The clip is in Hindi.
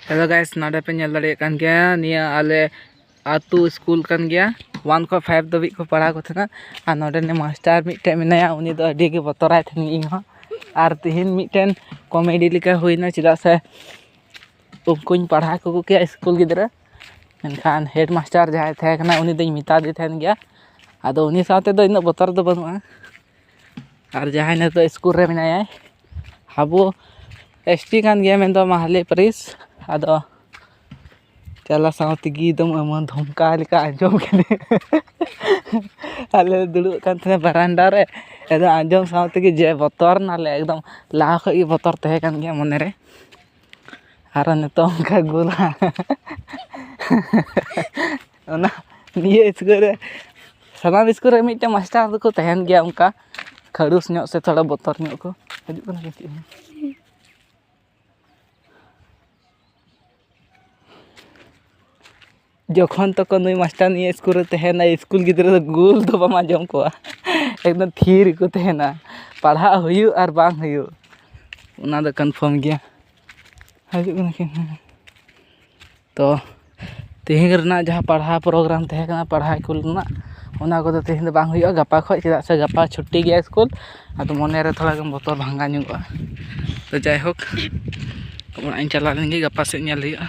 हेलो गाइस नाडे पे नल दाड़े कान गया निया आले आतु स्कूल कान गया 1 को 5 दबी को पढ़ा को थना आ नोडे ने मास्टर मिटे मेनाया उनी दो अडी के बतराय थनी इहो आर तिहिन मिटेन कॉमेडी लिका होइना चिदा से उनकुन पढ़ा को के स्कूल गिदरा एनखान हेड मास्टर जहाय थे कना उनी दई मिता दे थन गया आदो उनी साथे दो इन बतर दो बनुआ आर जहाय ने तो स्कूल रे मेनाया हाबो एसटी कान गया मेन दो महले परिस आदो चला सावती गीदम अमन धमका लिका आंजम केने आले दुड़ु कान थे बरांडा रे एदो आंजम सावती के जे बतर नाले एकदम ला खई बतर तहे कान गया मने रे आर नेतो का गोला ओना निये स्कूल रे सनाम स्कूल रे मिटे मास्टर को तहन गया उनका खड़ूस न्यो से थोड़ा बतर न्यो को हजू कना के जखन तक नई मास्टर नहीं स्कूल तहना स्कूल गिद्रा गोल तो बमा जम को एकदम थीर को तहना पढ़ा हुयु और बांग हुयु उना दो कन्फर्म गया हजू तो तेहिं रना जहाँ पढ़ा प्रोग्राम तहना पढ़ाई को उना को तेहिं दो बांग हुयु गपा खो चेदा से गपा छुट्टी गया स्कूल आदो मने रे थोड़ा गम बतर भांगा नुआ तो जाय होक चला लेंगे गपा से नेल हुयु।